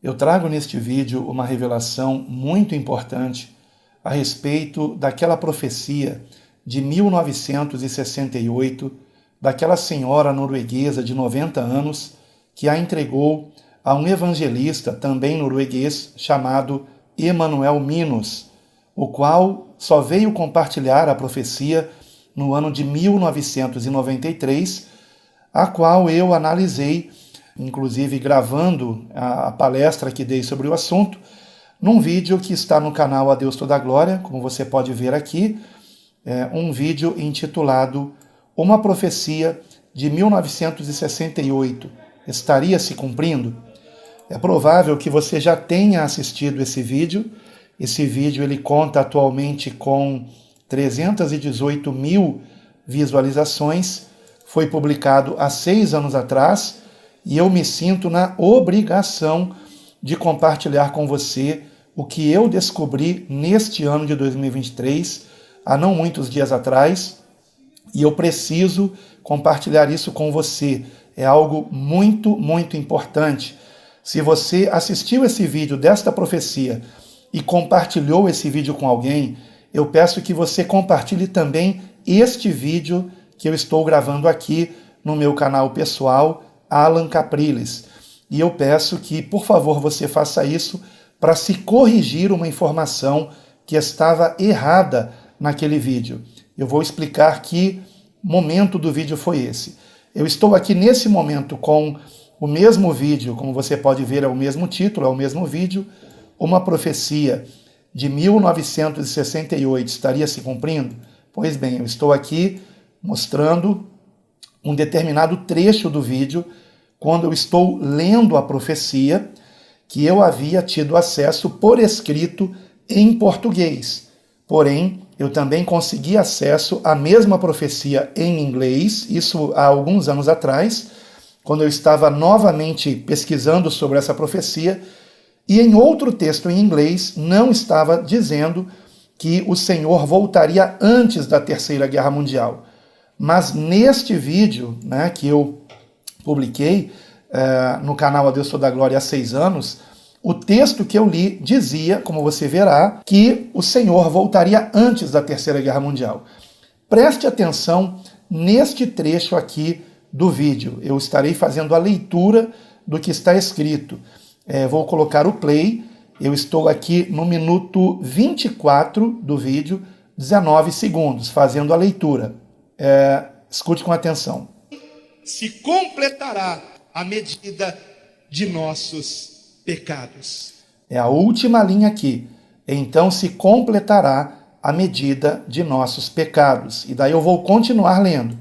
Eu trago neste vídeo uma revelação muito importante a respeito daquela profecia de 1968, daquela senhora norueguesa de 90 anos que a entregou a um evangelista também norueguês chamado Emanuel Minos, o qual só veio compartilhar a profecia no ano de 1993, a qual eu analisei, inclusive gravando a palestra que dei sobre o assunto, num vídeo que está no canal A Deus Toda a Glória, como você pode ver aqui, um vídeo intitulado Uma Profecia de 1968 estaria se cumprindo? É provável que você já tenha assistido esse vídeo. Esse vídeo ele conta atualmente com 318 mil visualizações, foi publicado há 6 anos atrás, e eu me sinto na obrigação de compartilhar com você o que eu descobri neste ano de 2023, há não muitos dias atrás, e eu preciso compartilhar isso com você. É algo muito, muito importante. Se você assistiu esse vídeo desta profecia e compartilhou esse vídeo com alguém, eu peço que você compartilhe também este vídeo que eu estou gravando aqui no meu canal pessoal, Alan Capriles. E eu peço que, por favor, você faça isso para se corrigir uma informação que estava errada naquele vídeo. Eu vou explicar que momento do vídeo foi esse. Eu estou aqui nesse momento com o mesmo vídeo, como você pode ver, é o mesmo título, é o mesmo vídeo, Uma Profecia de 1968 estaria se cumprindo? Pois bem, eu estou aqui mostrando um determinado trecho do vídeo, quando eu estou lendo a profecia, que eu havia tido acesso por escrito em português. Porém, eu também consegui acesso à mesma profecia em inglês, isso há alguns anos atrás, quando eu estava novamente pesquisando sobre essa profecia, e em outro texto em inglês não estava dizendo que o Senhor voltaria antes da Terceira Guerra Mundial. Mas neste vídeo, que eu publiquei no canal A Deus Toda a Glória há 6 anos, o texto que eu li dizia, como você verá, que o Senhor voltaria antes da Terceira Guerra Mundial. Preste atenção neste trecho aqui do vídeo. Eu estarei fazendo a leitura do que está escrito. Vou colocar o play. Eu estou aqui no minuto 24 do vídeo, 19 segundos, fazendo a leitura. Escute com atenção. Se completará a medida de nossos pecados. É a última linha aqui. Então se completará a medida de nossos pecados. E daí eu vou continuar lendo.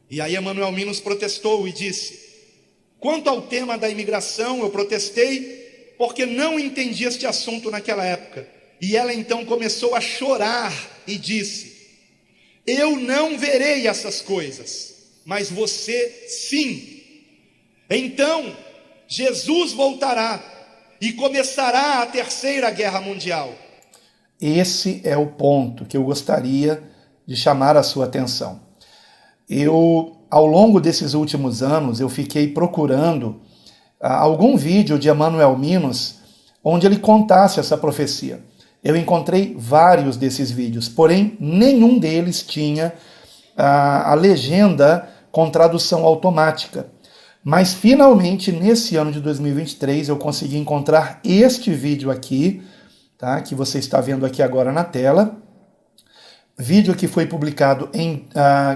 E aí Emanuel Minos protestou e disse: quanto ao tema da imigração, eu protestei porque não entendi este assunto naquela época. E ela então começou a chorar e disse: eu não verei essas coisas, mas você sim. Então Jesus voltará e começará a Terceira Guerra Mundial. Esse é o ponto que eu gostaria de chamar a sua atenção. Ao longo desses últimos anos, eu fiquei procurando algum vídeo de Emanuel Minos onde ele contasse essa profecia. Eu encontrei vários desses vídeos, porém nenhum deles tinha a legenda com tradução automática. Mas finalmente, nesse ano de 2023, eu consegui encontrar este vídeo aqui, que você está vendo aqui agora na tela. Vídeo que foi publicado,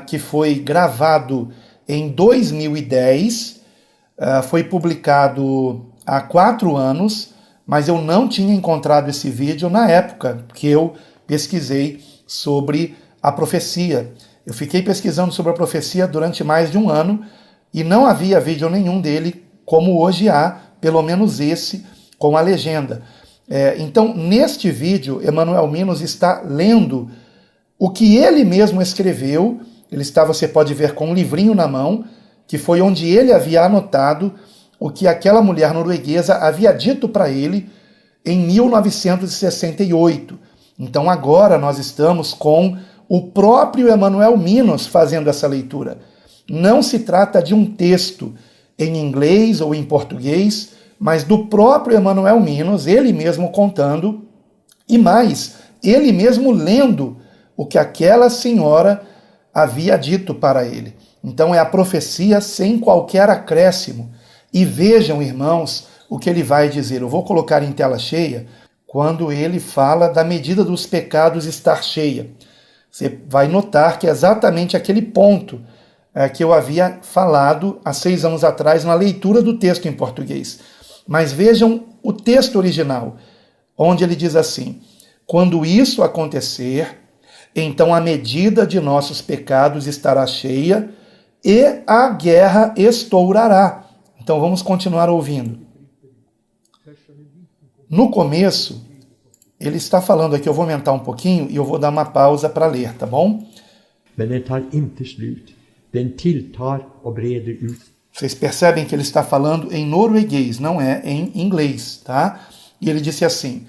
que foi gravado em 2010, foi publicado há 4 anos, mas eu não tinha encontrado esse vídeo na época que eu pesquisei sobre a profecia. Eu fiquei pesquisando sobre a profecia durante mais de 1 ano e não havia vídeo nenhum dele, como hoje há, pelo menos esse, com a legenda. Então, neste vídeo, Emanuel Minos está lendo o que ele mesmo escreveu. Você pode ver com um livrinho na mão, que foi onde ele havia anotado o que aquela mulher norueguesa havia dito para ele em 1968. Então agora nós estamos com o próprio Emanuel Minos fazendo essa leitura. Não se trata de um texto em inglês ou em português, mas do próprio Emanuel Minos, ele mesmo contando, e mais, ele mesmo lendo o que aquela senhora havia dito para ele. Então é a profecia sem qualquer acréscimo. E vejam, irmãos, o que ele vai dizer. Eu vou colocar em tela cheia quando ele fala da medida dos pecados estar cheia. Você vai notar que é exatamente aquele ponto que eu havia falado há 6 anos atrás na leitura do texto em português. Mas vejam o texto original, onde ele diz assim: quando isso acontecer, então a medida de nossos pecados estará cheia e a guerra estourará. Então vamos continuar ouvindo. No começo, ele está falando aqui, eu vou aumentar um pouquinho e eu vou dar uma pausa para ler, tá bom? Men den tar inte slut. Den tilltar och breder ut. Vocês percebem que ele está falando em norueguês, não é em inglês, tá? E ele disse assim: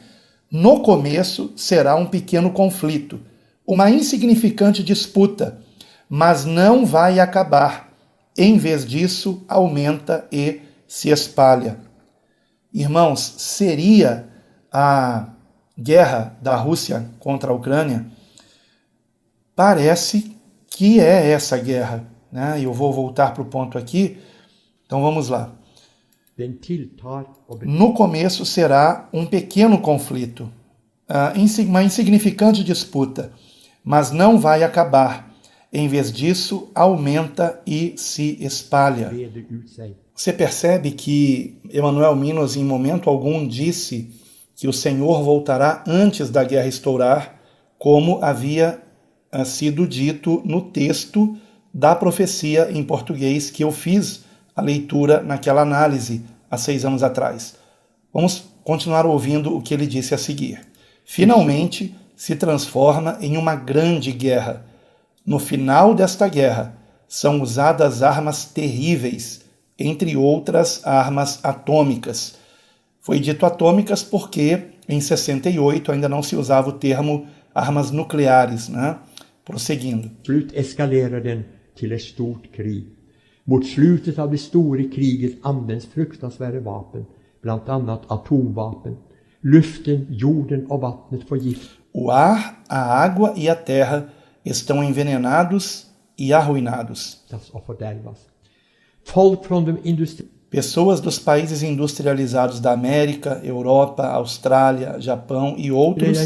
no começo será um pequeno conflito, uma insignificante disputa, mas não vai acabar. Em vez disso, aumenta e se espalha. Irmãos, seria a guerra da Rússia contra a Ucrânia? Parece que é essa guerra, né? Eu vou voltar para o ponto aqui. Então vamos lá. No começo será um pequeno conflito, uma insignificante disputa, mas não vai acabar. Em vez disso, aumenta e se espalha. Você percebe que Emanuel Minos, em momento algum, disse que o Senhor voltará antes da guerra estourar, como havia sido dito no texto da profecia em português que eu fiz a leitura naquela análise há 6 anos atrás. Vamos continuar ouvindo o que ele disse a seguir. Finalmente se transforma em uma grande guerra. No final desta guerra são usadas armas terríveis, entre outras armas atômicas. Foi dito atômicas porque em 68 ainda não se usava o termo armas nucleares, né? Prosseguindo. Slut eskalerar den till ett stort krig. Mot slutet av det stora kriget används fruktansvärda vapen, bland annat atomvapen. Luften, jorden och vattnet får gift. O ar, a água e a terra estão envenenados e arruinados. Folk från de Pessoas dos países industrializados da América, Europa, Austrália, Japão e outros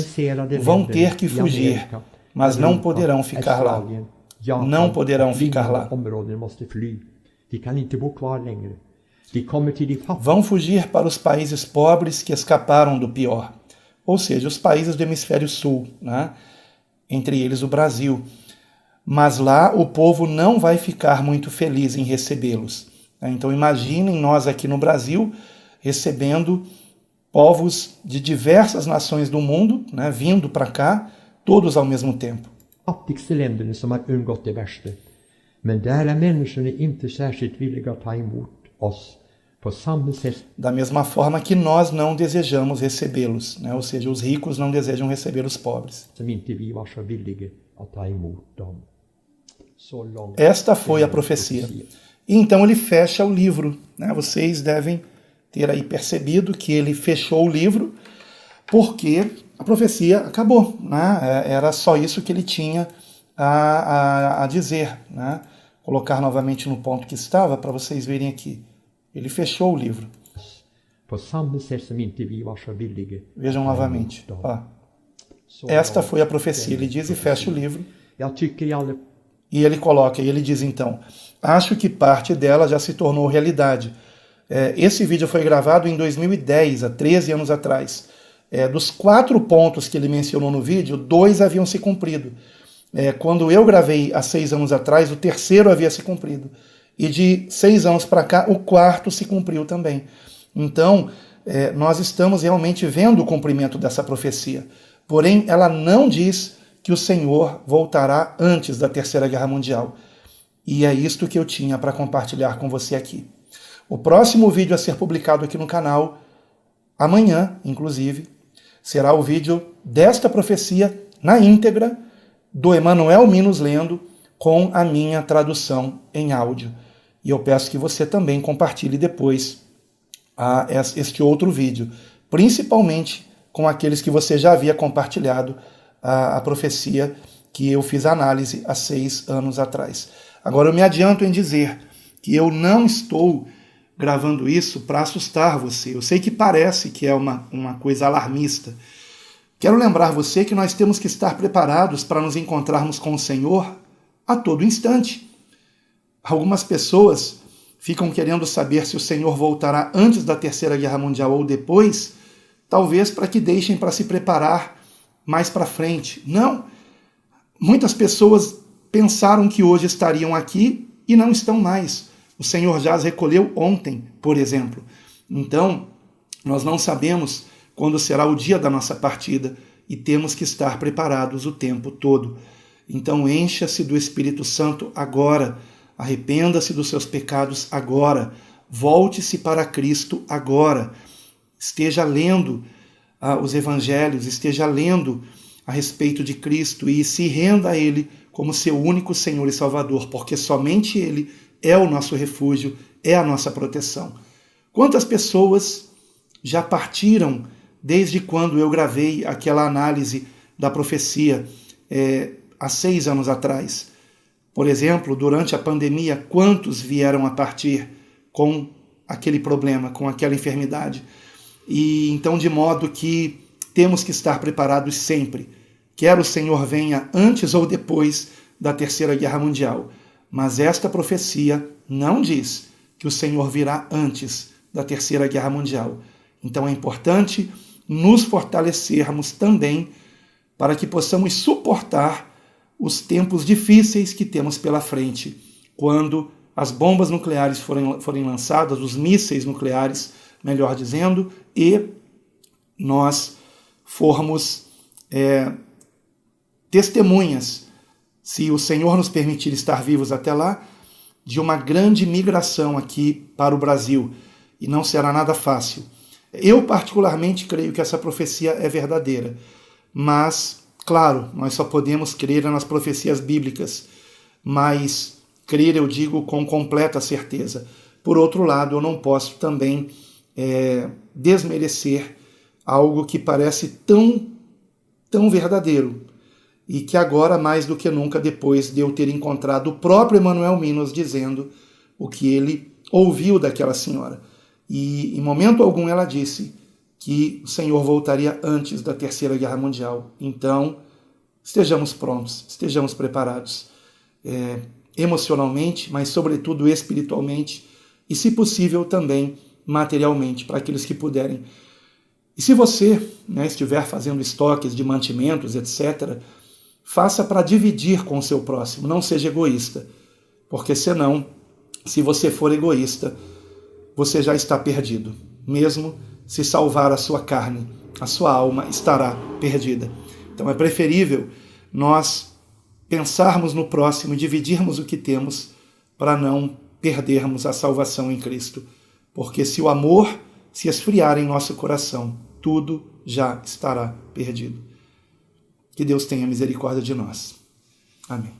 vão ter que fugir, mas não poderão ficar lá. Não poderão ficar lá. Vão fugir para os países pobres que escaparam do pior, ou seja, os países do hemisfério sul, né? Entre eles o Brasil. Mas lá o povo não vai ficar muito feliz em recebê-los. Então imaginem nós aqui no Brasil recebendo povos de diversas nações do mundo, né, vindo para cá, todos ao mesmo tempo. Fattigste länderna som har undgått det värsta. Men där är människorna inte särskilt villiga att ta emot oss på samma sätt. Da mesma forma que nós não desejamos recebê-los, né? Ou seja, os ricos não desejam receber os pobres. Som inte vi var så villiga att ta emot dem. Så långt. Esta foi a profecia. E então ele fecha o livro, né? Vocês devem ter aí percebido que ele fechou o livro porque a profecia acabou, né? Era só isso que ele tinha a dizer, né? Colocar novamente no ponto que estava para vocês verem aqui. Ele fechou o livro. Vejam novamente. Ó. Esta foi a profecia. Ele diz e fecha o livro. E ele coloca, e ele diz então: acho que parte dela já se tornou realidade. Esse vídeo foi gravado em 2010, há 13 anos atrás. Dos 4 pontos que ele mencionou no vídeo, 2 haviam se cumprido. Quando eu gravei há 6 anos atrás, o 3º havia se cumprido. E de 6 anos para cá, o 4º se cumpriu também. Então, nós estamos realmente vendo o cumprimento dessa profecia. Porém, ela não diz que o Senhor voltará antes da Terceira Guerra Mundial. E é isto que eu tinha para compartilhar com você aqui. O próximo vídeo a ser publicado aqui no canal, amanhã, inclusive, será o vídeo desta profecia na íntegra, do Emanuel Minos lendo, com a minha tradução em áudio. E eu peço que você também compartilhe depois a este outro vídeo, principalmente com aqueles que você já havia compartilhado a profecia que eu fiz análise há 6 anos atrás. Agora eu me adianto em dizer que eu não estou gravando isso para assustar você. Eu sei que parece que é uma coisa alarmista. Quero lembrar você que nós temos que estar preparados para nos encontrarmos com o Senhor a todo instante. Algumas pessoas ficam querendo saber se o Senhor voltará antes da Terceira Guerra Mundial ou depois, talvez para que deixem para se preparar mais para frente. Não. Muitas pessoas pensaram que hoje estariam aqui e não estão mais. O Senhor já as recolheu ontem, por exemplo. Então, nós não sabemos quando será o dia da nossa partida e temos que estar preparados o tempo todo. Então, encha-se do Espírito Santo agora. Arrependa-se dos seus pecados agora. Volte-se para Cristo agora. Esteja lendo os evangelhos, esteja lendo a respeito de Cristo e se renda a Ele como seu único Senhor e Salvador, porque somente Ele é o nosso refúgio, é a nossa proteção. Quantas pessoas já partiram desde quando eu gravei aquela análise da profecia há 6 anos atrás? Por exemplo, durante a pandemia, quantos vieram a partir com aquele problema, com aquela enfermidade? E então, de modo que temos que estar preparados sempre, quer o Senhor venha antes ou depois da Terceira Guerra Mundial. Mas esta profecia não diz que o Senhor virá antes da Terceira Guerra Mundial. Então é importante nos fortalecermos também para que possamos suportar os tempos difíceis que temos pela frente, quando as bombas nucleares forem lançadas, os mísseis nucleares, melhor dizendo, e nós formos testemunhas, se o Senhor nos permitir estar vivos até lá, de uma grande migração aqui para o Brasil. E não será nada fácil. Eu particularmente creio que essa profecia é verdadeira. Mas, claro, nós só podemos crer nas profecias bíblicas. Mas crer, eu digo, com completa certeza. Por outro lado, eu não posso também desmerecer algo que parece tão verdadeiro. E que agora, mais do que nunca, depois de eu ter encontrado o próprio Emanuel Minos dizendo o que ele ouviu daquela senhora. E em momento algum ela disse que o Senhor voltaria antes da Terceira Guerra Mundial. Então, estejamos prontos, estejamos preparados, emocionalmente, mas sobretudo espiritualmente, e se possível também materialmente, para aqueles que puderem. E se você estiver fazendo estoques de mantimentos, etc., faça para dividir com o seu próximo, não seja egoísta, porque senão, se você for egoísta, você já está perdido. Mesmo se salvar a sua carne, a sua alma estará perdida. Então é preferível nós pensarmos no próximo e dividirmos o que temos para não perdermos a salvação em Cristo. Porque se o amor se esfriar em nosso coração, tudo já estará perdido. Que Deus tenha misericórdia de nós. Amém.